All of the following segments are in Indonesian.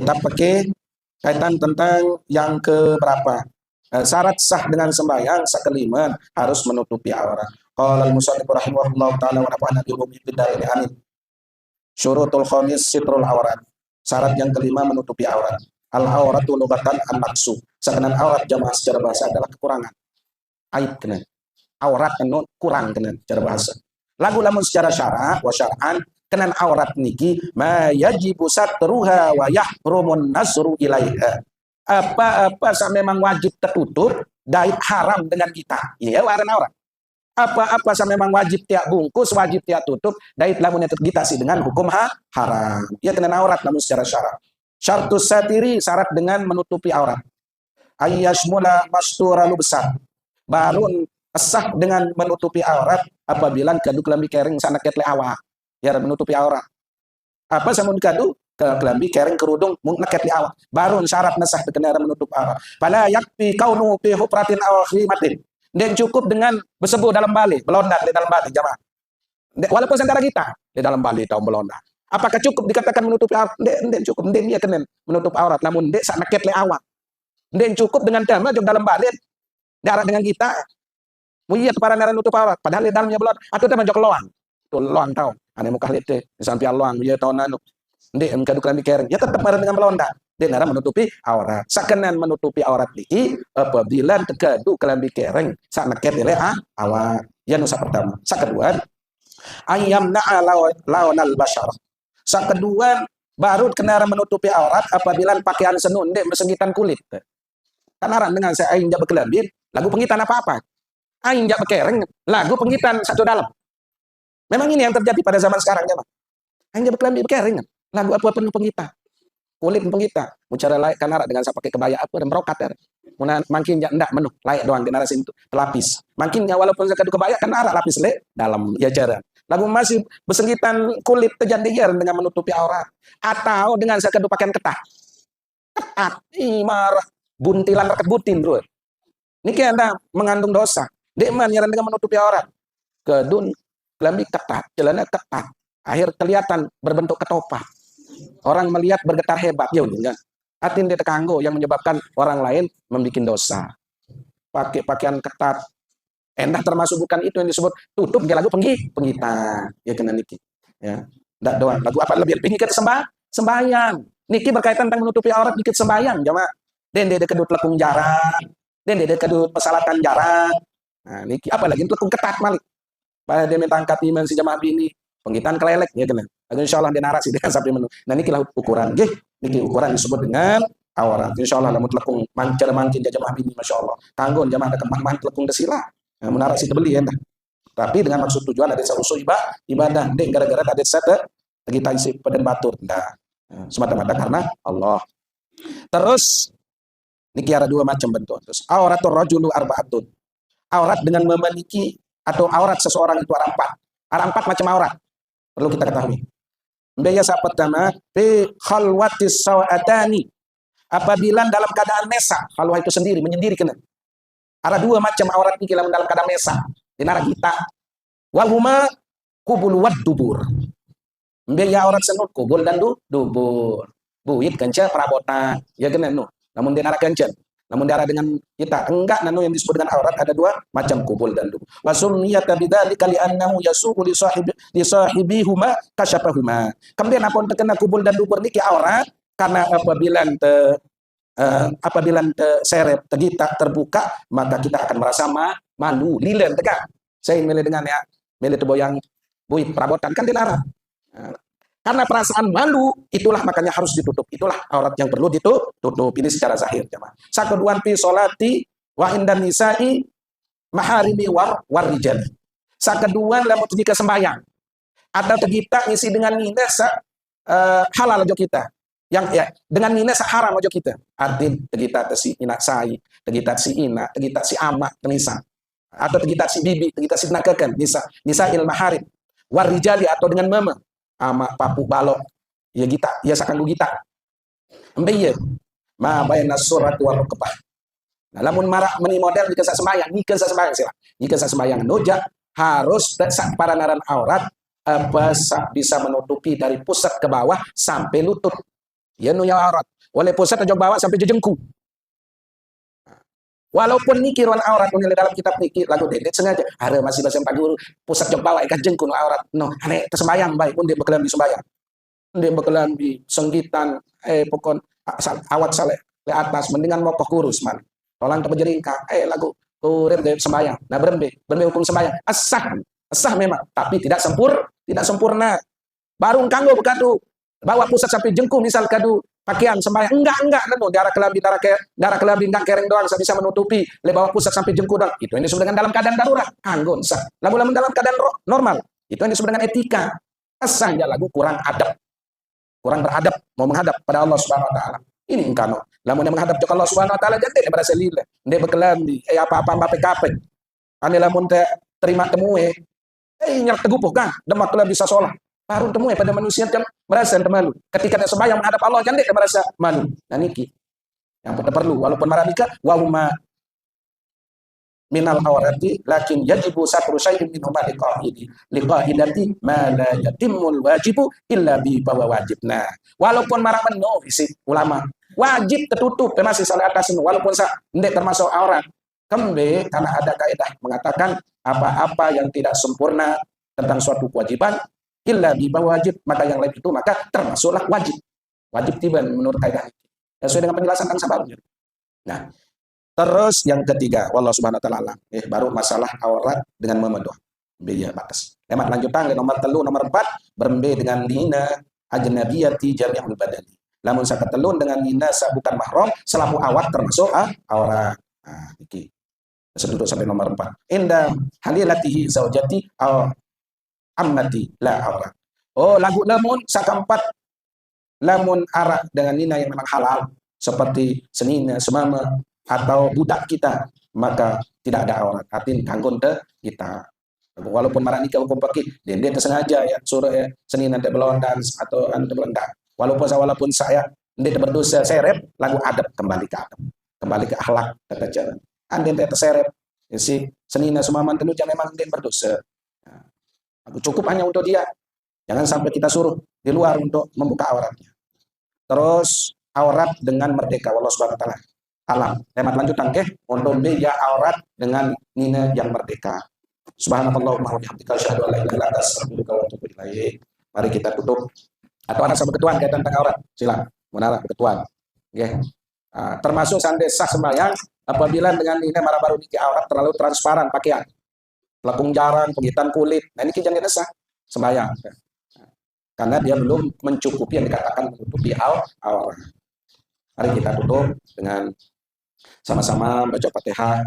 kita pakai kaitan tentang yang ke berapa. Syarat sah dengan sembahyang kelima harus menutupi aurat. Qala al-musannif rahimahullahu taala wa nafa'ana bi ummi bidail amin. Syurutul khamis sitrul aurat. Syarat yang kelima menutupi aurat. Al-auratu lugatan an-naqsu. Sebenarnya aurat jamaah secara bahasa adalah kekurangan. Aib kena. Aurat kena kurang kena secara bahasa. Lagu lamun secara syara wa syar'an kenan aurat niki ma yajibu satruha wa yahrumun nasru ilaiha. Apa-apa memang wajib tertutup dan haram dengan kita. Iya warna aurat. Apa-apa memang wajib tiak bungkus, wajib tiak tutup, dait lamun itu kita sih dengan hukum haram. Ya kena aurat namun secara syarat. Syartus satiri syarat dengan menutupi aurat. Ayyashmula mastura lu besar. Baru sah dengan menutupi aurat apabila kadu kelambi kering sana ketle awak. Ya menutupi aurat. Apa samun kadu kelambi kering kerudung mung ketle awak. Baru syarat nasah kena menutup aurat. Fala yakfi kaunu fi hupratin aw khimatin. Dan cukup dengan bersebu dalam balik, melondat di dalam balik jamaah. Walaupun saudara kita di dalam balik tahu melondat. Apakah cukup dikatakan menutup aurat? Ndek cukup, ndek dia kenen menutup aurat. Namun ndek sak naket le awak. Ndek cukup dengan dama jog dalam balik. Darat dengan kita. Muyat para nara nutup aurat. Padahal di dalamnya belon. Atau dia menjok loang. Tuh loang tahu. Ane muka lete. Sampai loang dia tahu nanu. Ndek mengadu kelambi kering. Ya tetap marah dengan melondat. Dia nara menutupi aurat. Sakenan menutupi aurat lagi apabila tekadu kelambi kereng sak naket ile awak. Ya nusa pertama. Sak kedua ayam na'a lawanal bashar. Sak kedua baru kena menutupi aurat apabila pakaian senun dek bersengitan kulit. Kan aran dengan saya aing jak kelambi lagu pengitan apa-apa. Aing jak kereng lagu pengitan satu dalam. Memang ini yang terjadi pada zaman sekarang jemaah. Aing jak kelambi kereng lagu apa penuh pengitan. Kulit penggita, cara layak kan dengan saya pakai kebaya apa dan merokat ya. Makin ndak menu layak doang di narasi itu pelapis. Makinnya walaupun saya kadu kebaya kan arah lapis le dalam ya jaran. Lagu masih bersengkitan kulit terjadian dengan menutupi aurat atau dengan saya kadu pakaian ketat. Ketat, marah buntilan reket butin bro. Niki anda mengandung dosa. Dekman nyaran dengan menutupi aurat. Kedun kelambi ketat, celana ketat. Akhir kelihatan berbentuk ketopah. Orang melihat bergetar hebat, ya udah. Atin dia tekanggo yang menyebabkan orang lain membuat dosa. Pakai pakaian ketat, endah termasuk bukan itu yang disebut tutup dia lagu penggita, ya kena niki. Ya, ndak doang. Lagu apa lebih ke sembahyang. Niki berkaitan tentang menutupi aurat dikit sembahyang, jamaah. Den dia kedut lekung jarak, den dia kedut persalatan jarak. Nah, niki apalagi lekung ketat malik. Pada dia minta angkat iman si jamaah bini, penggitaan kelelek, ya kena. Insyaallah dia narasi dengan sampai menu. Nah niki lah ukuran, niki ukuran disebut dengan aurat. Insyaallah lamun telekung mancer mangkin jamaah bini masyaallah. Kanggon jamaah ada kemah man telekung desila. Nah, menarasi tebeli ya dah. Tapi dengan maksud tujuan ada sausu ibadah. Dek gara-gara ada sate kita isi padan batur. Nah, semata-mata karena Allah. Terus niki ada dua macam bentuk. Terus auratur rajulu arbaatun. Aurat dengan memiliki atau aurat seseorang itu ada empat. Ada empat macam aurat. Perlu kita ketahui. Biasa pertama, fi khalwatis sawatani. Apabila dalam keadaan mesa, khalwah itu sendiri, menyendiri kena. Ada dua macam aurat ini dalam keadaan mesa. Di nara kita. Wahuma kubul wad dubur. Biaya aurat senut kubul dan dubur. Buit kenca perabotan. Ya kena nu. Namun di nara kenca. Namun darah dengan kita enggak nanu yang disebut dengan aurat ada dua macam kubul dan dubur. Wasumiyat bidzalika li'annahu yasuqu li sahibihuma kasyafahuma. Kemudian apa terkena kubul dan dubur niki aurat karena apabila seret tegita terbuka maka kita akan merasa malu lilen tegak. Saya milih dengan ya milih tebo yang buit perabotan kan dilarang. Karena perasaan malu, itulah makanya harus ditutup. Itulah aurat yang perlu ditutup. Ini secara zahir. Sakeduan fi sholati wa indan nisa'i maharimi warijal. Sakeduan lamun jika sembahyang. Atau kita ngisi dengan nines halal aja kita. Yang ya dengan nines haram aja kita. Arti kita si ina sai, kita si ina, kita si ama, tenisa. Atau kita si bibi, kita si nakakan, nisa il maharim. Warijali atau dengan mama. Ama papu balok ya kita ya sakan kita ambil ma bayna surat wal rukbah. Nah, lamun marak meni model jika sak sembayang sila jika sak sembayang noja harus sak paranaran aurat bisa menutupi dari pusat ke bawah sampai lutut ya nu yang aurat oleh pusat aja bawa sampai jejengku. Walaupun niki ruang aurat nilai dalam kitab niki lagu dedet sengaja ada masih bahasa Pak Guru pusat jog bawa ikan jengkun aurat no ane tersembayang baik pun dia bekelam di sembayang dia bekelam di senggitan pokon awat sale di atas mendingan mokoh kurus man tolong terjeringka lagu kurir dari sembayang nah berembe hukum sembayang asah memang tapi tidak sempurna baru kanggo bekadu bawa pusat sampai jengkung misal kadu pakaian sembahyang enggak nenu darah kelambi enggak kereng doang bisa menutupi le bawa pusat sampai jengkung doang itu yang disebut dengan dalam keadaan darurat anggun sah lagu dalam keadaan normal itu yang disebut dengan etika asahnya lagu kurang beradab mau menghadap pada Allah Subhanahu wa taala ini engkano lamun yang menghadap ke Allah Subhanahu wa taala jadi berasa lila ndek bekelambi apa-apa mbape kapek ane lamun teh terima temue nyak tegupuh kan demak kula bisa sholat baru temui pada manusia yang merasa malu. Ketika dia sembahyang menghadap Allah, kan dia merasa malu. Nah niki yang perlu. Walaupun marabika wahuma minal awrati, lakin yajibu satru syai'in minhuma liqaidati ma la yatimul wajibu illa bi bawa wajib. Nah, walaupun maramen no isi ulama wajib tertutup masih salah atas walaupun ndek termasuk aurat. Kembe karena ada kaidah mengatakan apa-apa yang tidak sempurna tentang suatu kewajiban illa di bawah wajib maka yang lain itu maka termasuklah wajib tiban menurut kaidah sesuai dengan penjelasan kan sebelumnya. Nah terus yang ketiga wallahu subhanahu wa ta'ala baru masalah aurat dengan memedoh biaya batas lemat lanjutan nomor 3 nomor 4 berembe dengan nina ajnabiyati jami'ul badani lamun sakatelun dengan nina bukan mahram selaku awat termasuk aurat. Nah iki duduk sampai nomor 4 inda halilatihi zaujati ammati la aurat. Oh lagu lamun sakampat lamun arak dengan nina yang memang halal seperti senina semama atau budak kita maka tidak ada aurat artinya kanggon te kita walaupun marah nikah hukum pakih dia tersengaja ya suruh senina te belondan atau anu te belondan walaupun saya dia berdosa serep lagu adab kembali ke akhlak tata cara andai te terseret si senina semama tenu memang dia berdosa. Cukup hanya untuk dia. Jangan sampai kita suruh di luar untuk membuka auratnya. Terus aurat dengan merdeka. Wallahu subhanahu wa ta'ala alam. Temat lanjutan untuk dia aurat dengan nina yang merdeka. Subhanallahumma wa bihamdika asyhadu an la ilaha illa anta astaghfiruka wa atubu ilaik. Mari kita tutup. Atau ada sahabat ketuan kaitan tentang aurat. Silakan. Munara ketuan. Termasuk sande sah sembahyang apabila dengan nina mara baru niki aurat terlalu transparan pakaian. Lekung jarang, pengitan kulit. Nah ini jangan sah sembahyang. Karena dia belum mencukupi yang dikatakan menutupi aurat. Mari kita tutup dengan sama-sama baca Fatihah,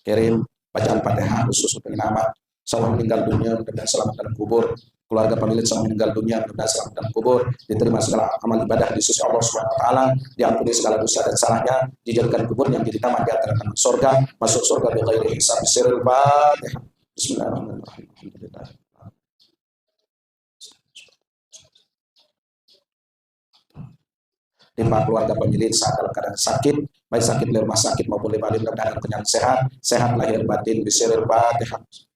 kirim bacaan Fatihah khusus untuk nama salam meninggal dunia dan selamat dalam kubur, keluarga pemilik salam meninggal dunia dan selamat dalam kubur, diterima segala amal ibadah di sisi Allah Subhanahu wa taala, diampuni segala dosa dan salahnya, dijadikan kubur yang jadi tamat di antara taman surga, masuk surga bi ghairi hisab. Sirrul Fatihah. Bismillahirrahmanirrahim. Lima keluarga pemilik saat dalam keadaan sakit, baik sakit di rumah sakit maupun di balik dalam keadaan sehat lahir batin. Bismillahirrahmanirrahim. Fatihah.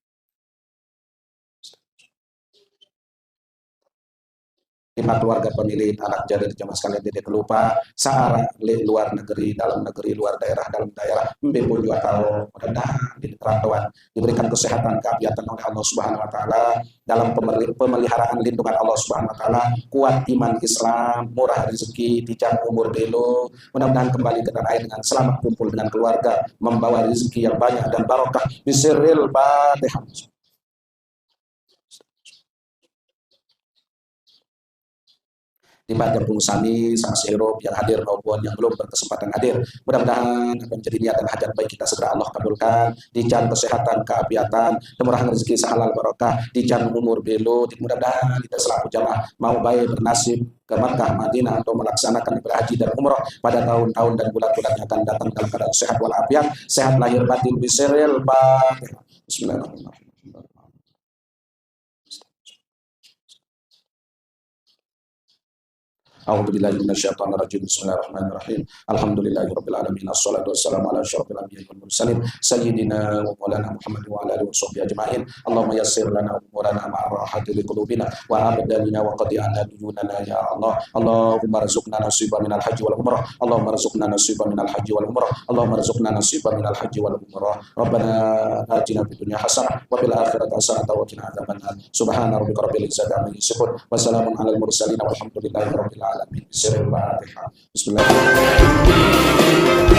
Lima keluarga pemilik anak jadi jamaah sekalian tidak lupa searah luar negeri dalam negeri luar daerah dalam daerah membebul juga tahu mudah-mudahan di perantauan diberikan kesehatan keafiatan oleh Allah Subhanahu wa taala dalam pemeliharaan lindungan Allah Subhanahu wa taala, kuat iman Islam, murah rezeki, dijang umur belo, mudah-mudahan kembali ke tanah air dengan selamat kumpul dengan keluarga membawa rezeki yang banyak dan barokah. Bismillahirrahmanirrahim. Fatihah. Di Banjar Sami sama Sehirop yang hadir maupun yang belum berkesempatan hadir. Mudah-mudahan akan menjadi niat dan hajat baik kita segera Allah kabulkan. Dijan kesehatan, keafiatan, kemurahan rezeki sehalal barokah, dijan umur belo. Mudah-mudahan kita selaku jamaah mau baik bernasib ke Makkah, Madinah untuk melaksanakan ibadah haji dan umroh pada tahun-tahun dan bulan-bulan yang akan datang dalam keadaan sehat walafiat, sehat lahir batin. Bismillahirrahmanirrahim. A'udzubillahi minasyaitonirrajim. Bismillahirrahmanirrahim. Alhamdulillahirabbil alamin. Assalatu wassalamu ala asyrofil anbiya'i wal mursalin sayyidina wa maulana Muhammad wa ala alihi washabbihi ajma'in. Allahumma yassir lana umurana ma'a rahati liqulubina wa abdalina wa qadi anna duyunana ya Allah. Allahumma rzuqna nasiban minal haji wal umrah. Allahumma rzuqna nasiban minal haji wal umrah. Allahumma rzuqna nasiban minal haji wal umrah. Rabbana atina fid dunya hasanah wa fil akhirati hasanah wa qina adzabannar. Subhana rabbika rabbil izzati amma yasifun wa salamun alal mursalin walhamdulillahi rabbil alamin. Bismillahirrahmanirrahim. Bismillahirrahmanirrahim.